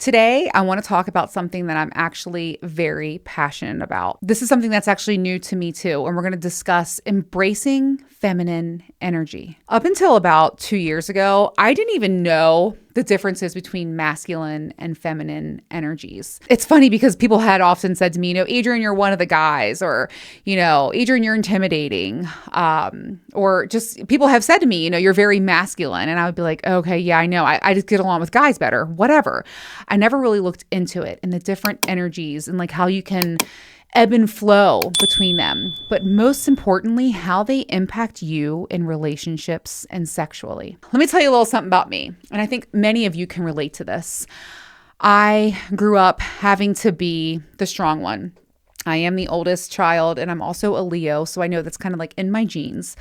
Today, I want to talk about something that I'm actually very passionate about. This is something that's actually new to me too, and we're going to discuss embracing feminine energy. Up until about 2 years ago, I didn't even know the differences between masculine and feminine energies. It's funny because people had often said to me, Adrian, you're one of the guys, or, Adrian, you're intimidating. Or just people have said to me, you're very masculine. And I would be like, okay, yeah, I know. I just get along with guys better, whatever. I never really looked into it and the different energies and like how you can ebb and flow between them, but most importantly, how they impact you in relationships and sexually. Let me tell you a little something about me, and I think many of you can relate to this. I grew up having to be the strong one. I am the oldest child, and I'm also a Leo, so I know that's kind of like in my genes.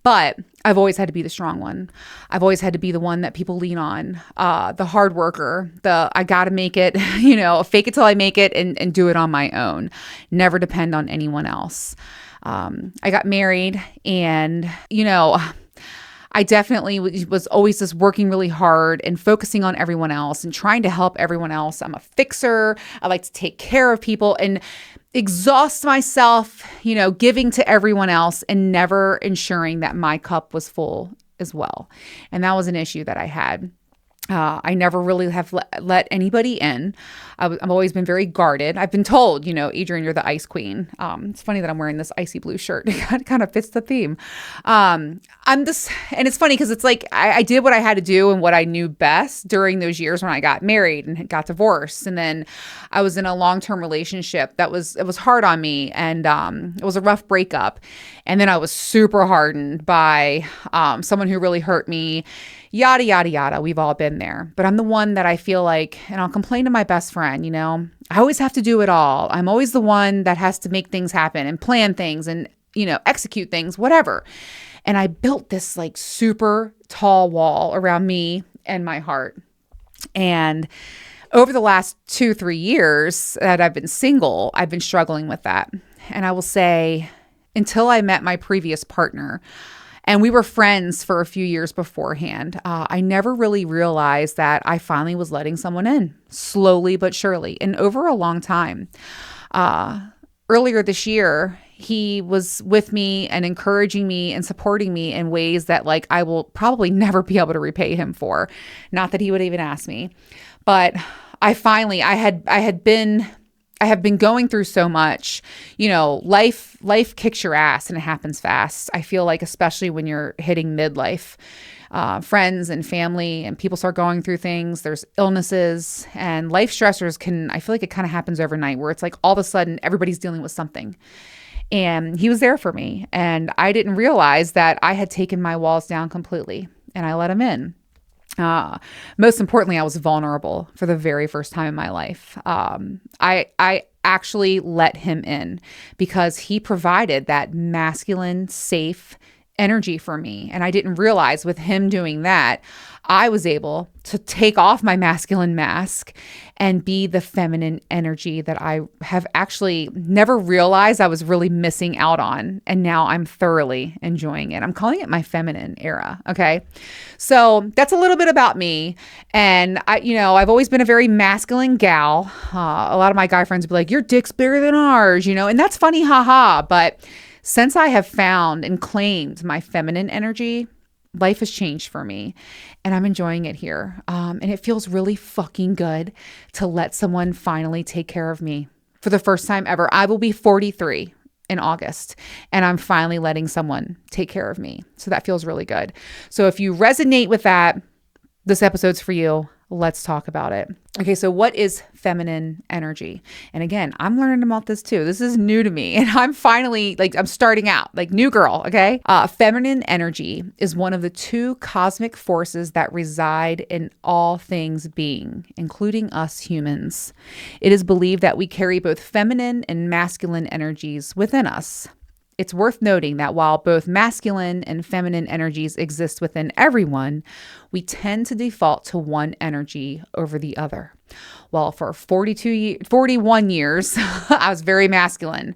But I've always had to be the strong one. I've always had to be the one that people lean on, the hard worker, I got to make it, fake it till I make it and do it on my own. Never depend on anyone else. I got married and, I definitely was always just working really hard and focusing on everyone else and trying to help everyone else. I'm a fixer. I like to take care of people and exhaust myself, giving to everyone else and never ensuring that my cup was full as well. And that was an issue that I had. I never really have let anybody in. I've always been very guarded. I've been told, Adrian, you're the ice queen. It's funny that I'm wearing this icy blue shirt. It kind of fits the theme. And it's funny because it's like I did what I had to do and what I knew best during those years when I got married and got divorced. And then I was in a long-term relationship it was hard on me, and it was a rough breakup. And then I was super hardened by someone who really hurt me. Yada, yada, yada. We've all been there. But I'm the one that I feel like, and I'll complain to my best friend, I always have to do it all. I'm always the one that has to make things happen and plan things and, execute things, whatever. And I built this like super tall wall around me and my heart. And over the last 2-3 years that I've been single, I've been struggling with that. And I will say, until I met my previous partner, and we were friends for a few years beforehand, I never really realized that I finally was letting someone in, slowly but surely, and over a long time. Earlier this year, he was with me and encouraging me and supporting me in ways that like I will probably never be able to repay him for. Not that he would even ask me, but I have been going through so much, life kicks your ass and it happens fast. I feel like, especially when you're hitting midlife, friends and family and people start going through things, there's illnesses and life stressors I feel like it kind of happens overnight where it's like all of a sudden everybody's dealing with something. And he was there for me. And I didn't realize that I had taken my walls down completely and I let him in. Most importantly, I was vulnerable for the very first time in my life. I actually let him in because he provided that masculine, safe energy for me. And I didn't realize with him doing that, I was able to take off my masculine mask and be the feminine energy that I have actually never realized I was really missing out on. And now I'm thoroughly enjoying it. I'm calling it my feminine era. Okay. So that's a little bit about me. And I've always been a very masculine gal. A lot of my guy friends would be like, your dick's bigger than ours, and that's funny. Haha. But since I have found and claimed my feminine energy, life has changed for me and I'm enjoying it here. And it feels really fucking good to let someone finally take care of me for the first time ever. I will be 43 in August and I'm finally letting someone take care of me. So that feels really good. So if you resonate with that, this episode's for you. Let's talk about it. Okay, so what is feminine energy? And again, I'm learning about this too. This is new to me. And I'm finally, I'm starting out, new girl, okay? Feminine energy is one of the 2 cosmic forces that reside in all things being, including us humans. It is believed that we carry both feminine and masculine energies within us. It's worth noting that while both masculine and feminine energies exist within everyone, we tend to default to one energy over the other. Well, for 41 years, I was very masculine.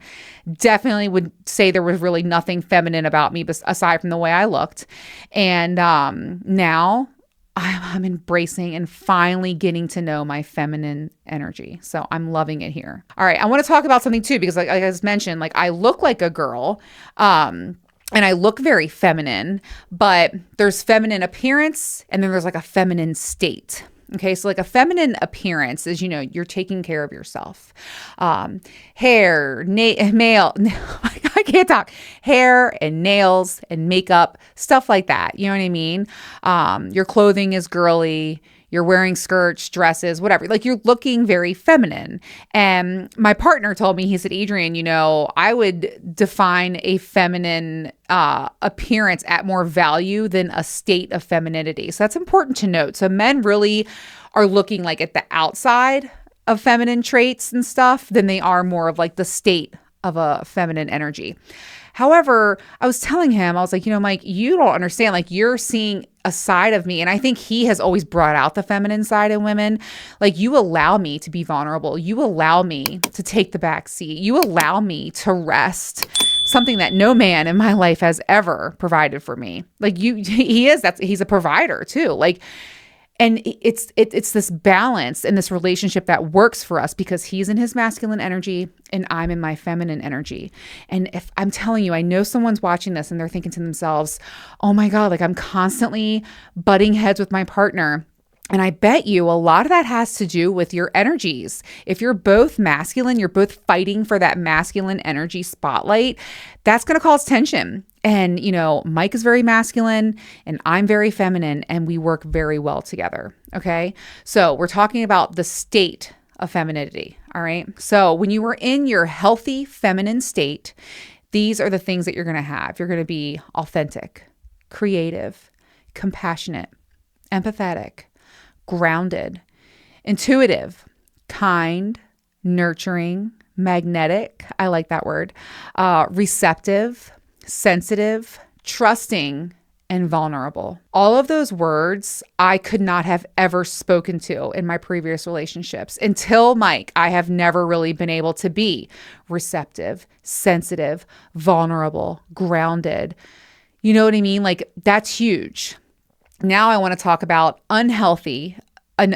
Definitely would say there was really nothing feminine about me aside from the way I looked. And now I'm embracing and finally getting to know my feminine energy. So I'm loving it here. All right. I want to talk about something too, because like I just mentioned, like I look like a girl. And I look very feminine, but there's feminine appearance and then there's like a feminine state. Okay, so like a feminine appearance is, you're taking care of yourself. Hair, I can't talk. Hair and nails and makeup, stuff like that. You know what I mean? Your clothing is girly. You're wearing skirts, dresses, whatever. Like you're looking very feminine. And my partner told me, he said, Adrian, I would define a feminine appearance at more value than a state of femininity. So that's important to note. So men really are looking like at the outside of feminine traits and stuff than they are more of like the state of a feminine energy. However, I was telling him, I was like, Mike, you don't understand. Like you're seeing a side of me. And I think he has always brought out the feminine side in women. Like you allow me to be vulnerable. You allow me to take the back seat. You allow me to rest. Something that no man in my life has ever provided for me. Like he's a provider too. And it's this balance in this relationship that works for us because he's in his masculine energy and I'm in my feminine energy. And if I'm telling you, I know someone's watching this and they're thinking to themselves, oh my God, like I'm constantly butting heads with my partner. And I bet you a lot of that has to do with your energies. If you're both masculine, you're both fighting for that masculine energy spotlight, that's going to cause tension. And, Mike is very masculine and I'm very feminine and we work very well together. Okay. So we're talking about the state of femininity. All right. So when you are in your healthy feminine state, these are the things that you're going to have. You're going to be authentic, creative, compassionate, empathetic, grounded, intuitive, kind, nurturing, magnetic. I like that word. Receptive, sensitive, trusting, and vulnerable. All of those words I could not have ever spoken to in my previous relationships. Until Mike, I have never really been able to be receptive, sensitive, vulnerable, grounded. You know what I mean? Like that's huge. Now I want to talk about an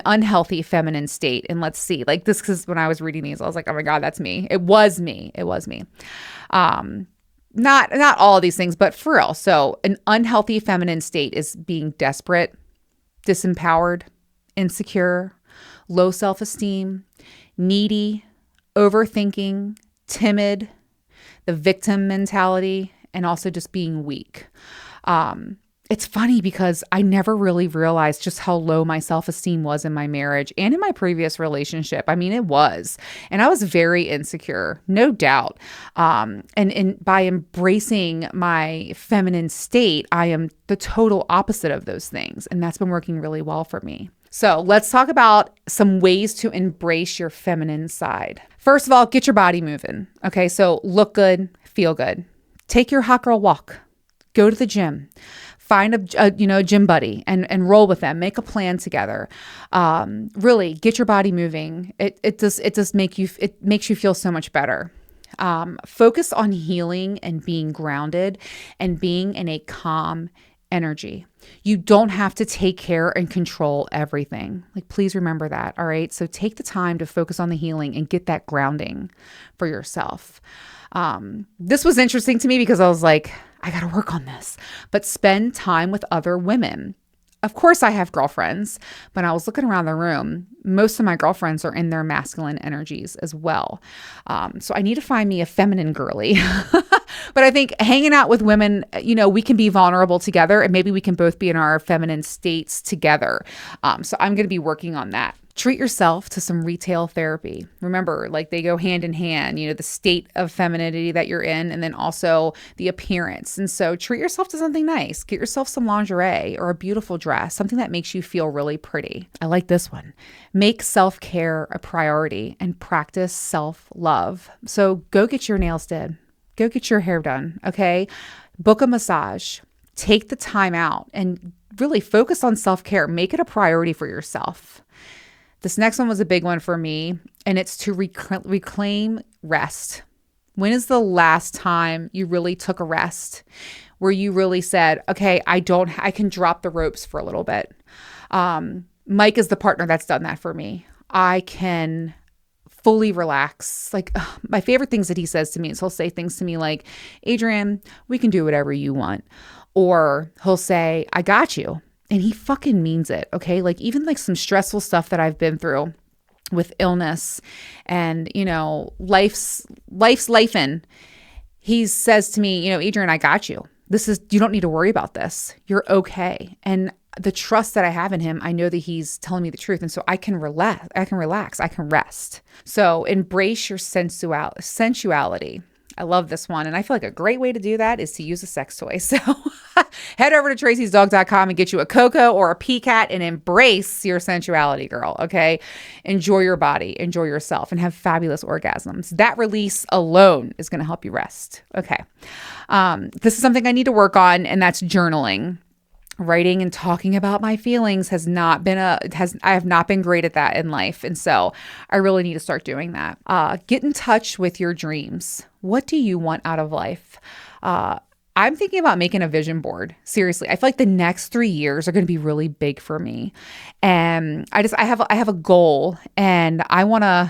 unhealthy feminine state. And let's see, like this, because when I was reading these, I was like, oh my God, that's me. It was me. Not all of these things, but for real. So an unhealthy feminine state is being desperate, disempowered, insecure, low self-esteem, needy, overthinking, timid, the victim mentality, and also just being weak. It's funny because I never really realized just how low my self-esteem was in my marriage and in my previous relationship. I mean, it was. And I was very insecure, no doubt. And by embracing my feminine state, I am the total opposite of those things. And that's been working really well for me. So let's talk about some ways to embrace your feminine side. First of all, get your body moving. Okay, so look good, feel good. Take your hot girl walk. Go to the gym. Find a gym buddy and roll with them. Make a plan together. Really get your body moving. It makes you feel so much better. Focus on healing and being grounded and being in a calm energy. You don't have to take care and control everything. Like, please remember that. All right. So take the time to focus on the healing and get that grounding for yourself. This was interesting to me because I was like, I got to work on this, but spend time with other women. Of course I have girlfriends, but I was looking around the room. Most of my girlfriends are in their masculine energies as well. So I need to find me a feminine girly, but I think hanging out with women, we can be vulnerable together and maybe we can both be in our feminine states together. So I'm going to be working on that. Treat yourself to some retail therapy. Remember, like they go hand in hand, the state of femininity that you're in, and then also the appearance. And so treat yourself to something nice. Get yourself some lingerie or a beautiful dress, something that makes you feel really pretty. I like this one. Make self-care a priority and practice self-love. So go get your nails did. Go get your hair done, okay? Book a massage. Take the time out and really focus on self-care. Make it a priority for yourself. This next one was a big one for me, and it's to reclaim rest. When is the last time you really took a rest where you really said, okay, I can drop the ropes for a little bit. Mike is the partner that's done that for me. I can fully relax. Like my favorite things that he says to me is he'll say things to me like, Adrienne, we can do whatever you want. Or he'll say, I got you. And he fucking means it. Okay. Like even like some stressful stuff that I've been through with illness and, life's lifing. He says to me, Adrienne, I got you. You don't need to worry about this. You're okay. And the trust that I have in him, I know that he's telling me the truth. And so I can relax, I can rest. So embrace your sensuality. I love this one. And I feel like a great way to do that is to use a sex toy. So head over to tracysdog.com and get you a Coco or a P-Cat and embrace your sensuality, girl. Okay. Enjoy your body, enjoy yourself, and have fabulous orgasms. That release alone is going to help you rest. Okay. This is something I need to work on, and that's journaling. Writing and talking about my feelings I have not been great at that in life. And so I really need to start doing that. Get in touch with your dreams. What do you want out of life? I'm thinking about making a vision board. Seriously, I feel like the next 3 years are going to be really big for me. And I have a goal, and I want to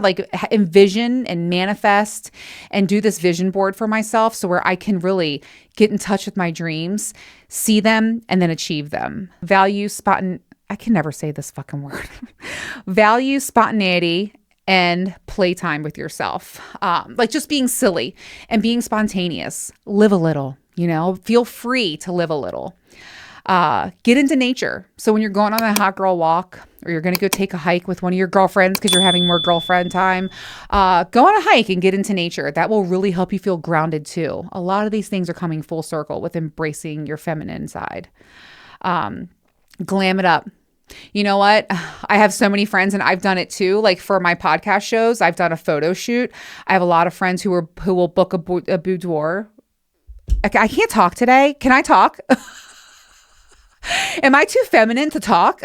like envision and manifest and do this vision board for myself, so where I can really get in touch with my dreams, see them, and then achieve them. I can never say this fucking word. Value spontaneity and playtime with yourself. Like just being silly and being spontaneous. Live a little, feel free to live a little. Get into nature. So when you're going on a hot girl walk, or you're going to go take a hike with one of your girlfriends because you're having more girlfriend time, go on a hike and get into nature. That will really help you feel grounded too. A lot of these things are coming full circle with embracing your feminine side. Glam it up. You know what? I have so many friends, and I've done it too. Like for my podcast shows, I've done a photo shoot. I have a lot of friends who will book a boudoir. I can't talk today. Can I talk? Am I too feminine to talk?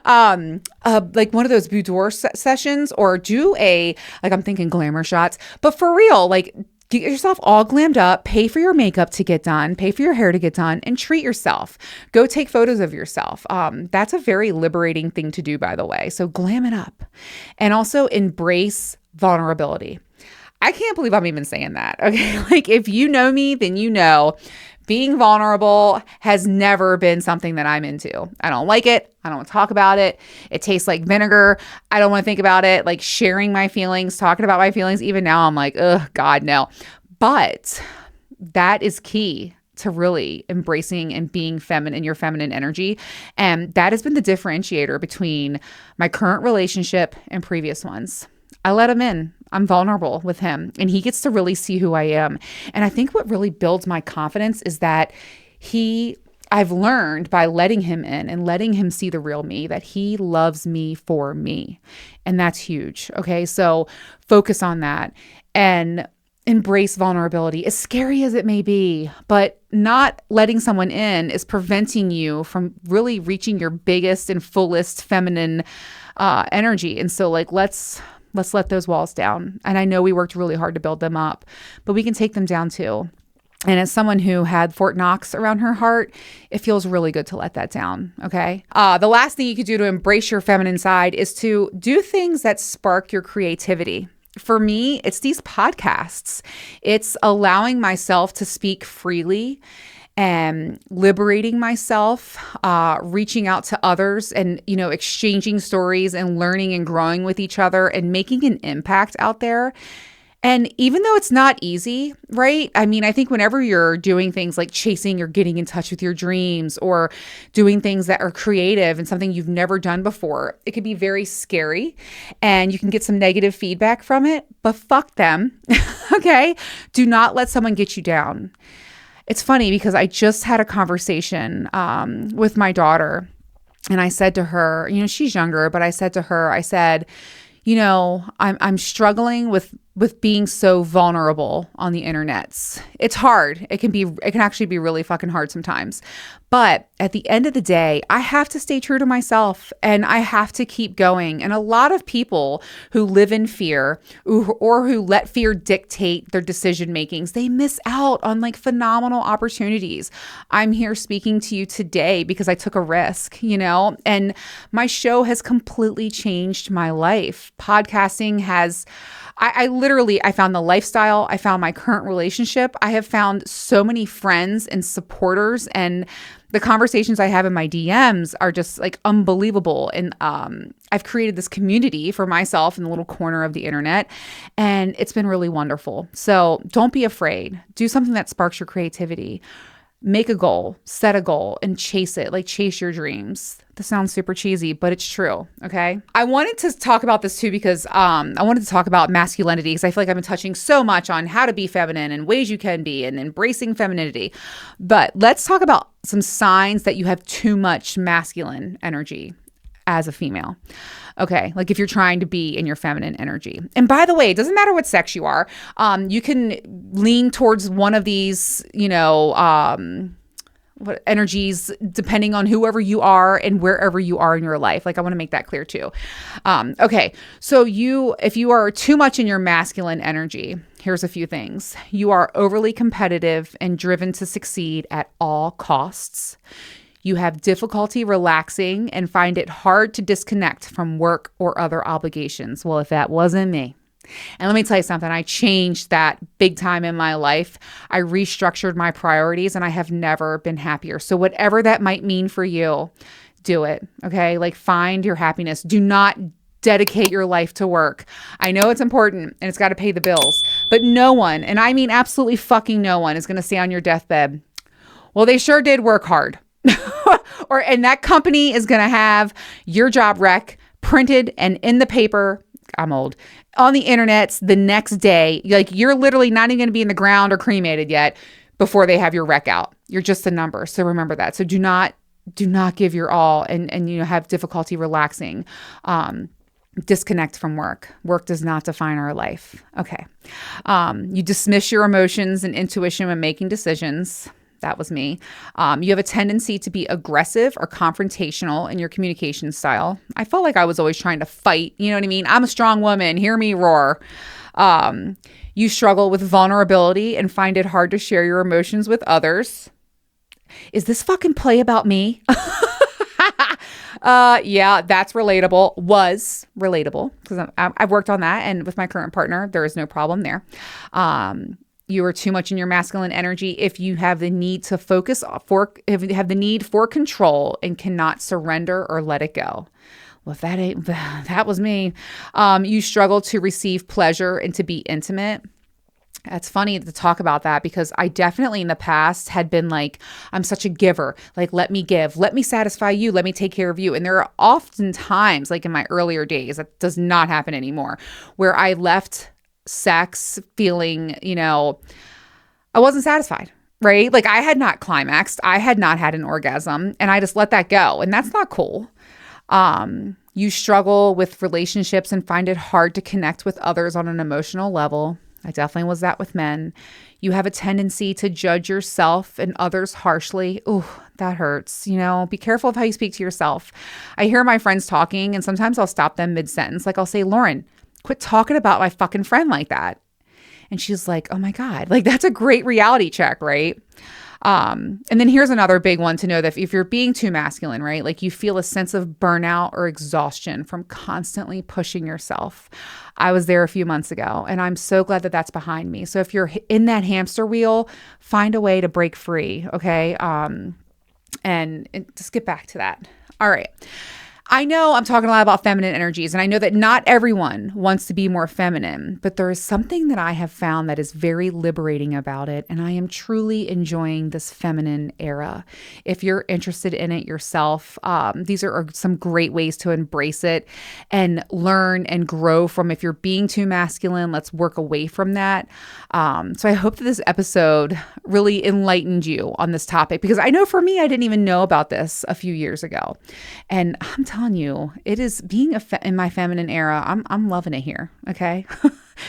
Like one of those boudoir sessions, or do I'm thinking glamour shots, but for real, like get yourself all glammed up, pay for your makeup to get done, pay for your hair to get done, and treat yourself. Go take photos of yourself. That's a very liberating thing to do, by the way. So glam it up, and also embrace vulnerability. I can't believe I'm even saying that. Okay. Like if you know me, then you know being vulnerable has never been something that I'm into. I don't like it. I don't want to talk about it. It tastes like vinegar. I don't want to think about it. Like sharing my feelings, talking about my feelings. Even now I'm like, ugh, God, no. But that is key to really embracing and being feminine, your feminine energy. And that has been the differentiator between my current relationship and previous ones. I let him in. I'm vulnerable with him, and he gets to really see who I am. And I think what really builds my confidence is that I've learned by letting him in and letting him see the real me, that he loves me for me. And that's huge. Okay. So focus on that and embrace vulnerability, as scary as it may be, but not letting someone in is preventing you from really reaching your biggest and fullest feminine energy. And so let's let those walls down. And I know we worked really hard to build them up, but we can take them down too. And as someone who had Fort Knox around her heart, it feels really good to let that down. Okay. The last thing you could do to embrace your feminine side is to do things that spark your creativity. For me, it's these podcasts. It's allowing myself to speak freely and liberating myself, reaching out to others and, exchanging stories and learning and growing with each other and making an impact out there. And even though it's not easy, right? I mean, I think whenever you're doing things like chasing or getting in touch with your dreams or doing things that are creative and something you've never done before, it can be very scary and you can get some negative feedback from it, but fuck them. Okay. Do not let someone get you down. It's funny because I just had a conversation with my daughter, and I said to her, she's younger, but I said to her, I'm struggling with with being so vulnerable on the internets. It's hard. It can actually be really fucking hard sometimes. But at the end of the day, I have to stay true to myself and I have to keep going. And a lot of people who live in fear or who let fear dictate their decision makings, they miss out on like phenomenal opportunities. I'm here speaking to you today because I took a risk, and my show has completely changed my life. Podcasting has, I found the lifestyle. I found my current relationship. I have found so many friends and supporters, and the conversations I have in my DMs are just like unbelievable. And I've created this community for myself in the little corner of the internet, and it's been really wonderful. So don't be afraid. Do something that sparks your creativity. Make a goal, set a goal, and chase it. Like chase your dreams. This sounds super cheesy, but it's true. Okay. I wanted to talk about this too because I wanted to talk about masculinity because I feel like I've been touching so much on how to be feminine and ways you can be and embracing femininity. But let's talk about some signs that you have too much masculine energy as a female. Okay, like if you're trying to be in your feminine energy. And by the way, it doesn't matter what sex you are. You can lean towards one of these, what energies depending on whoever you are and wherever you are in your life. Like I want to make that clear too. Okay, so if you are too much in your masculine energy, here's a few things. You are overly competitive and driven to succeed at all costs. You have difficulty relaxing and find it hard to disconnect from work or other obligations. Well, if that wasn't me. And let me tell you something, I changed that big time in my life. I restructured my priorities and I have never been happier. So whatever that might mean for you, do it. Okay. Like find your happiness. Do not dedicate your life to work. I know it's important and it's got to pay the bills, but no one, and I mean absolutely fucking no one, is going to say on your deathbed, well, they sure did work hard. And that company is going to have your job rec printed and in the paper. I'm old. On the internet the next day. Like you're literally not even going to be in the ground or cremated yet before they have your rec out. You're just a number. So remember that. So do not give your all and have difficulty relaxing. Disconnect from work. Work does not define our life. Okay. You dismiss your emotions and intuition when making decisions. That was me. You have a tendency to be aggressive or confrontational in your communication style. I felt like I was always trying to fight. You know what I mean? I'm a strong woman. Hear me roar. You struggle with vulnerability and find it hard to share your emotions with others. Is this fucking play about me? Yeah, that's relatable. Was relatable because I've worked on that. And with my current partner, there is no problem there. You are too much in your masculine energy if you have the need to if you have the need for control and cannot surrender or let it go. Well, if that was me. You struggle to receive pleasure and to be intimate. It's funny to talk about that because I definitely in the past had been like, I'm such a giver. Like, let me give, let me satisfy you, let me take care of you. And there are often times, like in my earlier days, that does not happen anymore, where I left sex feeling, I wasn't satisfied, right? Like I had not climaxed. I had not had an orgasm and I just let that go. And that's not cool. You struggle with relationships and find it hard to connect with others on an emotional level. I definitely was that with men. You have a tendency to judge yourself and others harshly. Ooh, that hurts. Be careful of how you speak to yourself. I hear my friends talking and sometimes I'll stop them mid-sentence. Like I'll say, Lauren, quit talking about my fucking friend like that. And she's like, oh my God, like that's a great reality check, right? And then here's another big one to know that if you're being too masculine, right? Like you feel a sense of burnout or exhaustion from constantly pushing yourself. I was there a few months ago and I'm so glad that that's behind me. So if you're in that hamster wheel, find a way to break free. Okay. And just get back to that. All right. I know I'm talking a lot about feminine energies, and I know that not everyone wants to be more feminine, but there is something that I have found that is very liberating about it, and I am truly enjoying this feminine era. If you're interested in it yourself, these are some great ways to embrace it and learn and grow from. If you're being too masculine, let's work away from that. So I hope that this episode really enlightened you on this topic, because I know for me, I didn't even know about this a few years ago, and I'm telling you, it is being in my feminine era. I'm loving it here. Okay.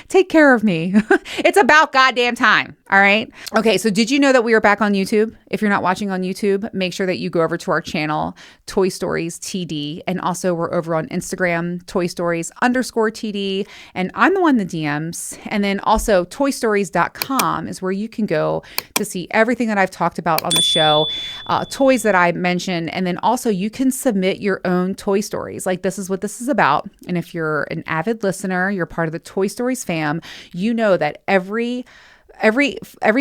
Take care of me. It's about goddamn time. All right. Okay. So did you know that we are back on YouTube? If you're not watching on YouTube, make sure that you go over to our channel, Toy Stories TD. And also we're over on Instagram, Toy Stories _TD. And I'm the one in the DMs. And then also toystories.com is where you can go to see everything that I've talked about on the show, toys that I mentioned. And then also you can submit your own Toy Stories. Like, this is what this is about. And if you're an avid listener, you're part of the Toy Stories fam, you know that every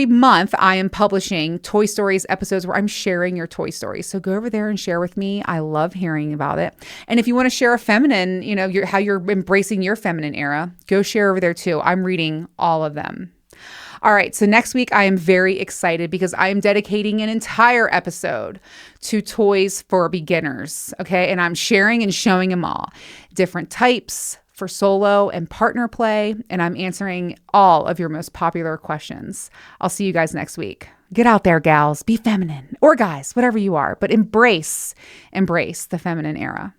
month I am publishing Toy Stories episodes where I'm sharing your Toy Stories. So go over there and share with me. I love hearing about it. And if you want to share a feminine, how you're embracing your feminine era, go share over there too. I'm reading all of them. All right. So next week I am very excited because I am dedicating an entire episode to toys for beginners. Okay. And I'm sharing and showing them all, different types for solo and partner play, and I'm answering all of your most popular questions. I'll see you guys next week. Get out there, gals. Be feminine, or guys, whatever you are, but embrace the feminine era.